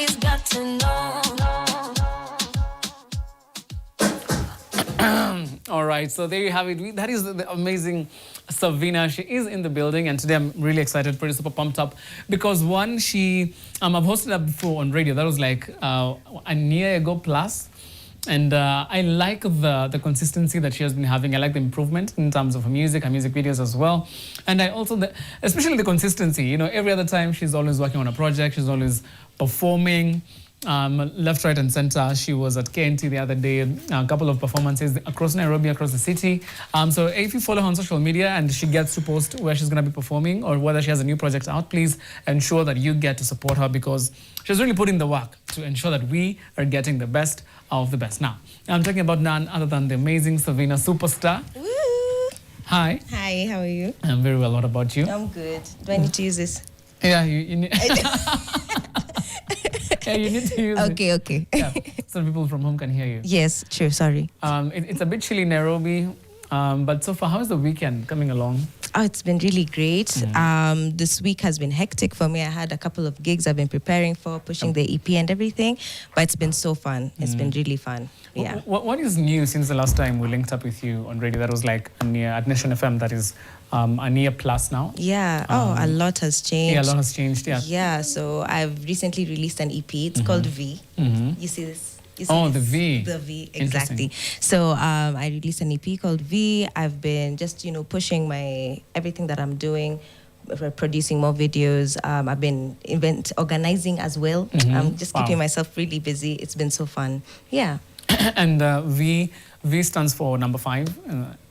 Everybody's got to know. All right, so there you have it. That is the amazing Savina. She is in the building, and today I'm really excited, pretty super pumped up, because one, I've hosted her before on radio. That was like a year ago plus. And I like the consistency that she has been having. I like the improvement in terms of her music videos as well. And I also, especially the consistency, you know, every other time she's always working on a project, she's always performing. Left, right, and center. She was at KNT the other day, a couple of performances across Nairobi, across the city. So if you follow her on social media and she gets to post where she's going to be performing or whether she has a new project out, please ensure that you get to support her, because she's really put in the work to ensure that we are getting the best of the best. Now, I'm talking about none other than the amazing Savina superstar. Woo! Hi. Hi, how are you? I'm very well. What about you? I'm good. Do I need to use this? Yeah, you need... Yeah, you need to use it. Okay. Yeah, so people from home can hear you. Yes, true, sorry. It's a bit chilly in Nairobi, but so far, how is the weekend coming along? Oh, it's been really great. This week has been hectic for me. I had a couple of gigs I've been preparing for, pushing the EP and everything, but it's been so fun. It's been really fun. Yeah. What is new since the last time we linked up with you on radio? That was like at Nation FM, that is a year plus now. Yeah. A lot has changed. Yeah, a lot has changed. Yeah. Yeah. So I've recently released an EP. It's called V. You see this? The V. The V, exactly. So I released an EP called V. I've been just, pushing everything that I'm doing, producing more videos. I've been organizing as well. I'm just keeping myself really busy. It's been so fun. Yeah. And V stands for number 5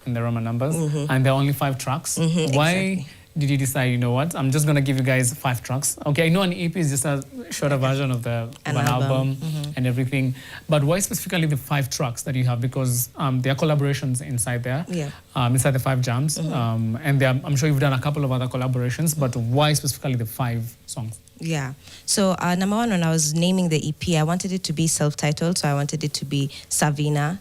in the Roman numbers, and there are only 5 tracks. Why Exactly. did you decide, you know what, I'm just going to give you guys 5 tracks? Okay, I know an EP is just a shorter version of an album and everything, but why specifically the 5 tracks that you have? Because there are collaborations inside there, inside the 5 jams, and I'm sure you've done a couple of other collaborations, but why specifically the 5 songs? Yeah. So number one, when I was naming the EP, I wanted it to be self-titled. So I wanted it to be Savina,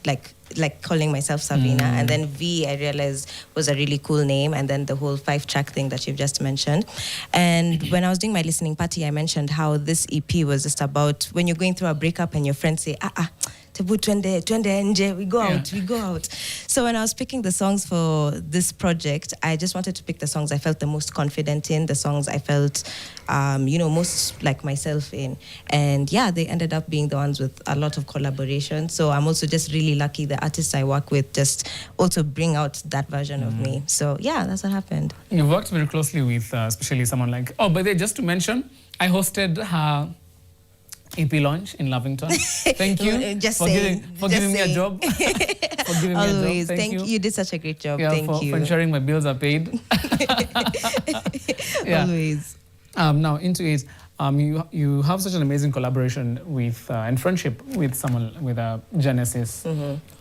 like calling myself Savina. And then V, I realized was a really cool name. And then the whole 5-track thing that you've just mentioned. And when I was doing my listening party, I mentioned how this EP was just about when you're going through a breakup and your friends say, twende nje, we go out. So when I was picking the songs for this project, I just wanted to pick the songs I felt the most confident in, the songs I felt, most like myself in. And yeah, they ended up being the ones with a lot of collaboration. So I'm also just really lucky the artists I work with just also bring out that version of me. So yeah, that's what happened. You worked very closely with especially someone like, by the way, just to mention, I hosted her EP launch in Lavington. Thank you for giving me a job. Always. Thank you. You did such a great job. Yeah, Thank you. for ensuring my bills are paid. Yeah. Always. Now into it, you have such an amazing collaboration with and friendship with someone with Genesis.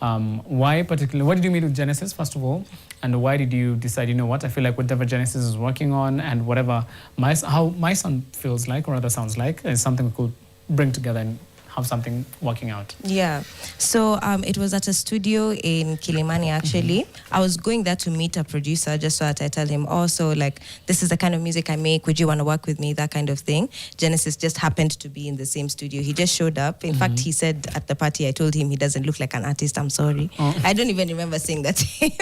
Why particularly? What did you meet with Genesis first of all, and why did you decide? You know what? I feel like whatever Genesis is working on and whatever how my son feels like or rather sounds like is something we could bring together and have something working out. Yeah. So it was at a studio in Kilimani, actually. I was going there to meet a producer just so that I tell him, this is the kind of music I make. Would you want to work with me? That kind of thing. Genesis just happened to be in the same studio. He just showed up. In fact, he said at the party, I told him he doesn't look like an artist. I'm sorry. I don't even remember saying that to him.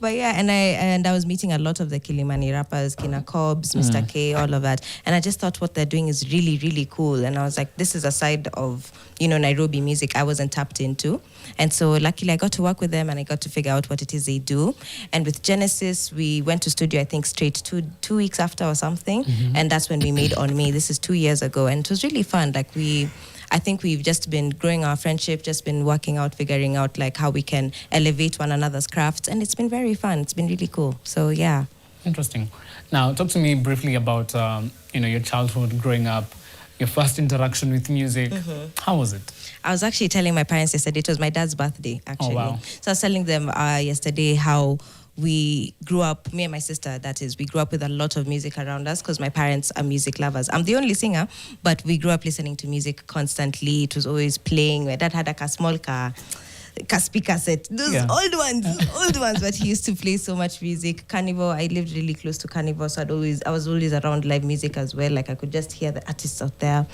But yeah, and I was meeting a lot of the Kilimani rappers, Kina Cobbs, Mr. K, all of that. And I just thought what they're doing is really, really cool. And I was like, this is a side of, Nairobi music I wasn't tapped into. And so luckily I got to work with them and I got to figure out what it is they do. And with Genesis, we went to studio, I think straight 2 weeks after or something. And that's when we made On Me. This is 2 years ago. And it was really fun. I think we've just been growing our friendship, just been working out, figuring out how we can elevate one another's crafts. And it's been very fun. It's been really cool. So, yeah. Interesting. Now, talk to me briefly about, your childhood growing up, your first interaction with music. How was it? I was actually telling my parents yesterday, it was my dad's birthday, actually. Oh, wow. So I was telling them yesterday how we grew up, me and my sister, that is, we grew up with a lot of music around us because my parents are music lovers. I'm the only singer, but we grew up listening to music constantly. It was always playing. My dad had a small car speaker set. Those old ones, but he used to play so much music. Carnival, I lived really close to Carnival, so I was always around live music as well. I could just hear the artists out there.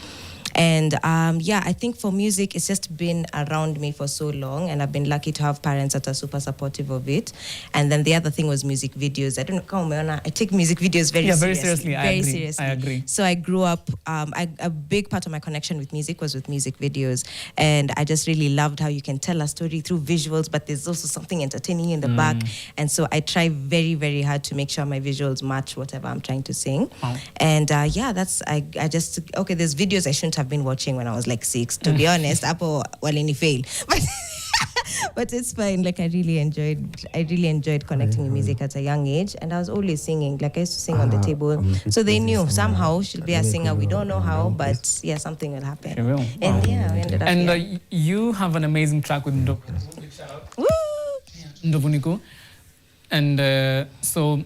And yeah, I think for music, it's just been around me for so long, and I've been lucky to have parents that are super supportive of it. And then the other thing was music videos. I don't know, come on, I take music videos very seriously. Very seriously. Seriously. I agree. So I grew up, a big part of my connection with music was with music videos. And I just really loved how you can tell a story through visuals, but there's also something entertaining in the back. And so I try very, very hard to make sure my visuals match whatever I'm trying to sing. Wow. And yeah, I just, okay, there's videos I shouldn't have been watching when I was like 6, to be honest. Apple walini fail. But it's fine. Like I really enjoyed connecting with music at a young age, and I was always singing. Like I used to sing on the table, so they knew somehow she'll be a singer. We don't know how, but yeah, something will happen. She will. And yeah, we ended up here. You have an amazing track with Woo! Ndovuniko, and so.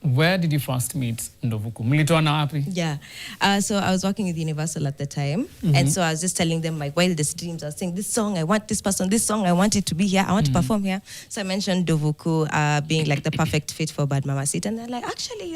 Where did you first meet Ndovuku? Mlitoana wapi? Yeah. So I was working with Universal at the time. And so I was just telling them my wildest dreams. I was saying, this song, I want this person, this song, I want it to be here. I want to perform here. So I mentioned Ndovuku being like the perfect fit for Bad Mama Sit. And they're like, actually,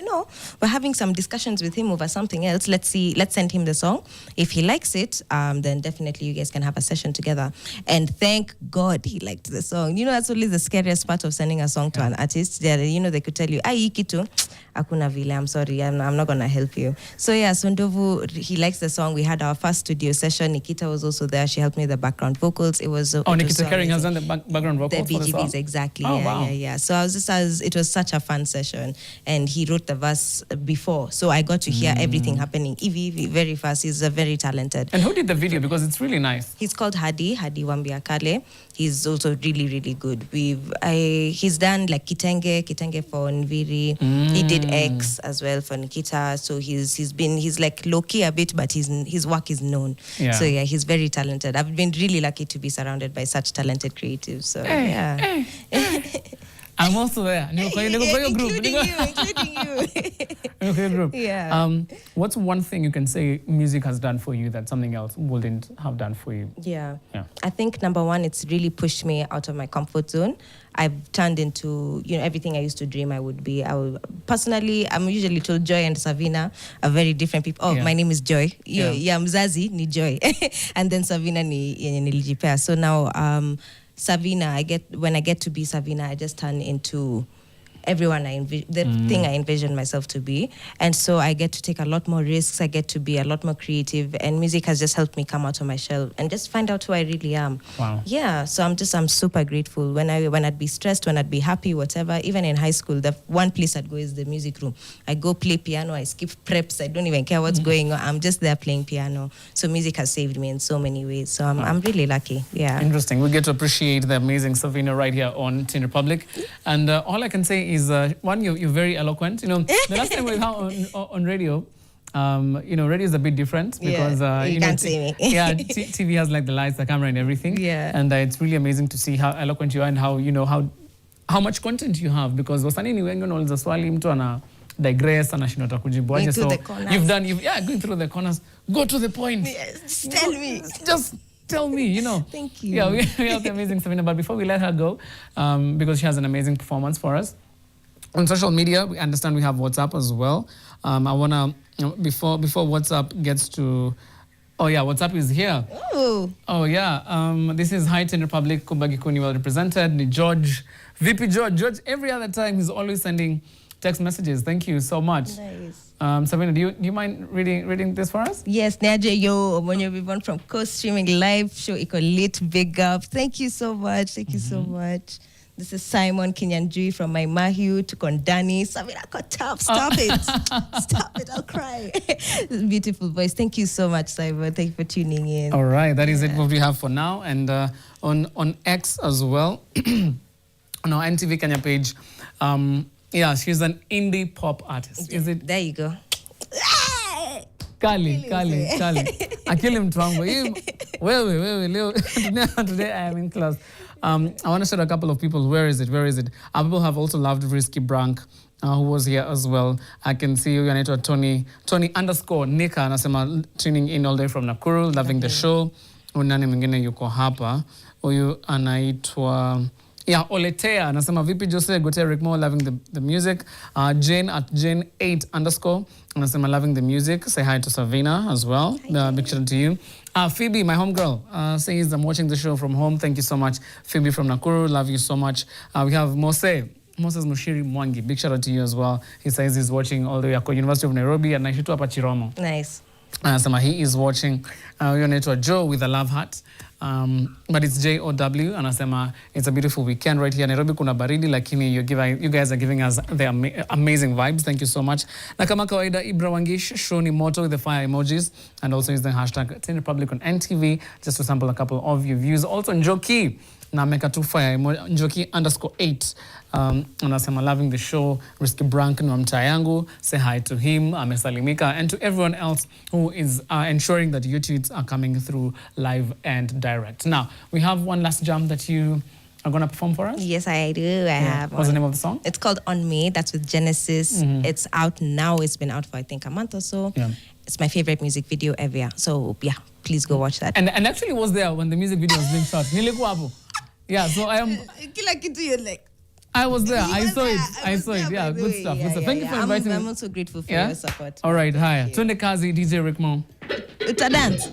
we're having some discussions with him over something else. Let's send him the song. If he likes it, then definitely you guys can have a session together. And thank God he liked the song. That's only the scariest part of sending a song to an artist. They could tell you, Ikitu. Akuna vile, I'm sorry, I'm not gonna help you. So yeah, so Ndovu, he likes the song. We had our first studio session. Nikita was also there. She helped me with the background vocals. It was Nikita Kering has done the background vocals the for the song? BGVs, exactly. Oh, yeah, wow. yeah. So it was such a fun session, and he wrote the verse before, so I got to hear everything happening. Evie, very fast. He's very talented. And who did the video? Because it's really nice. He's called Hadi Wambia Kale. He's also really, really good. He's done like Kitenge for Nviri. He did X as well for Nikita. So he's like low key a bit, but his work is known. Yeah. So yeah, he's very talented. I've been really lucky to be surrounded by such talented creatives. So yeah. I'm also there. Including you. Group. Yeah. What's one thing you can say music has done for you that something else wouldn't have done for you? Yeah. I think number one, it's really pushed me out of my comfort zone. I've turned into, everything I used to dream I would be. Personally, I'm usually told Joy and Savina are very different people. My name is Joy. Yeah, Mzazi ni Joy. And then Savina ni nilijipea. So now, Savina, when I get to be Savina, I just turn into everyone thing I envision myself to be. And so I get to take a lot more risks. I get to be a lot more creative, and music has just helped me come out of my shell and just find out who I really am. Wow. Yeah. So I'm super grateful. When I'd be stressed, when I'd be happy, whatever, even in high school, the one place I'd go is the music room. I go play piano, I skip preps, I don't even care what's going on. I'm just there playing piano. So music has saved me in so many ways. So I'm really lucky. Yeah. Interesting. We get to appreciate the amazing Savina right here on Teen Republic. And all I can say is, one, you're very eloquent. The last time we were on radio, radio is a bit different because you can't see me. Yeah, TV has like the lights, the camera, and everything. Yeah. And it's really amazing to see how eloquent you are and how much content you have, because wasanii ni wengi wanauliza swali, mtu ana digress, anashindwa hata kujibu aje. So going through the corners. Go to the point. Yes, tell me. Just tell me, Thank you. Yeah, we have the amazing Savina, but before we let her go, because she has an amazing performance for us, on social media, we understand we have WhatsApp as well. I want to, before WhatsApp gets to, WhatsApp is here. Ooh. Oh, yeah. This is High Teen Republic, Kubagi Kuni well represented. Ni George, VP George, every other time he's always sending text messages. Thank you so much. Nice. Savina, do you mind reading this for us? Yes, Niaje yo, Omonyo everyone from Coast Streaming Live Show, Iko Lit, big up. Thank you so much. Thank you so much. This is Simon Kinyanjui from my Mahiu to Kondani. Savina got tough. Stop it. Stop it. I'll cry. Beautiful voice. Thank you so much, Simon. Thank you for tuning in. All right. That is it what we have for now. And on X as well, on our NTV Kenya page, she's an indie pop artist. Is it? There you go. Kali. Akili mtu wangu. Wewe, leo. Today I am in class. I want to show a couple of people. Where is it? People have also loved Risky Brank, who was here as well. I can see you anaitwa Tony _Nika anasema tuning in all day from Nakuru, loving the show. Nani mwingine yuko hapa. Huyu anaitwa Oletea anasema vipi Jose Gote Rick Mo, loving the music. Jane at Jane 8 _ Anasema loving the music. Say hi to Savina as well. Big shout out to you. Phoebe, my homegirl, says I'm watching the show from home. Thank you so much. Phoebe from Nakuru, love you so much. We have Moses Mushiri Mwangi. Big shout out to you as well. He says he's watching all the way at University of Nairobi and Naishitu hapa Chiromo. Nice. Anasema he is watching. Huyo anaitwa Joe with a love heart. But it's JOW. Anasema it's a beautiful weekend right here. Nairobi kuna baridi lakini you guys are giving us the amazing vibes. Thank you so much. Na kama kawaida Ibra Wangish, show ni moto with the fire emojis and also use the hashtag Teen Republic on NTV just to sample a couple of your views. Also Njoki na meka tu fire Njoki _8. Anasema loving the show. Risky Brank ni wa mtaa yangu. Say hi to him. Amesalimika. And to everyone else who is ensuring that your tweets are coming through live and direct. Now, we have one last jam that you are going to perform for us. Yes, I do. I have. What's the name of the song? It's called On Me. That's with Genesis. It's out now. It's been out for, I think, a month or so. Yeah. It's my favorite music video ever. So, yeah, please go watch that. And actually was there when the music video was being shot. Nilikuwa hapo. Yeah, so I am... Kila kitu you're like... I was there. I saw it. I saw it. Yeah, good stuff. Good stuff. Thank you for inviting me. I'm also grateful for your support. All right. Hi. Twende kazi, DJ Rick Mo. Uta dance.